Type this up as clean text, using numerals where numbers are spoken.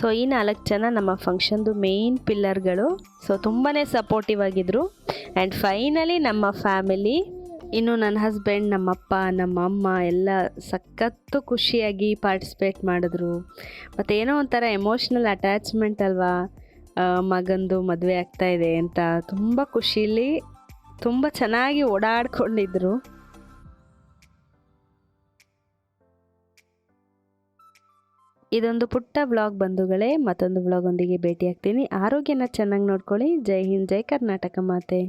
So ಈ 4 ಜನ ನಮ್ಮ ಫಂಕ್ಷನ್ದು ಮೇಯ್ನ್ ಪಿಲ್ಲರ್ಗಳು. ಸೊ ತುಂಬಾ ಸಪೋರ್ಟಿವ್ ಆಗಿದ್ದರು. ಆ್ಯಂಡ್ ಫೈನಲಿ ನಮ್ಮ ಫ್ಯಾಮಿಲಿ, ಇನ್ನು ನನ್ನ ಹಸ್ಬೆಂಡ್, ನಮ್ಮಪ್ಪ, ನಮ್ಮಮ್ಮ ಎಲ್ಲ ಸಖತ್ತು ಖುಷಿಯಾಗಿ ಪಾರ್ಟಿಸಿಪೇಟ್ ಮಾಡಿದ್ರು. ಮತ್ತು ಏನೋ ಒಂಥರ ಎಮೋಷ್ನಲ್ ಅಟ್ಯಾಚ್ಮೆಂಟ್ ಅಲ್ವಾ, ಮಗಂದು ಮದುವೆ ಆಗ್ತಾಯಿದೆ ಅಂತ ತುಂಬ ಖುಷೀಲಿ ತುಂಬ ಚೆನ್ನಾಗಿ ಓಡಾಡ್ಕೊಂಡಿದ್ರು. ಇದೊಂದು ಪುಟ್ಟ ವ್ಲಾಗ್ ಬಂಧುಗಳೇ. ಮತ್ತೊಂದು ವ್ಲಾಗ್ ಒಂದಿಗೆ ಭೇಟಿ ಆಗ್ತೀನಿ. ಆರೋಗ್ಯನ ಚೆನ್ನಾಗಿ ನೋಡ್ಕೊಳ್ಳಿ. ಜೈ ಹಿಂದ್, ಜೈ ಕರ್ನಾಟಕ ಮಾತೆ.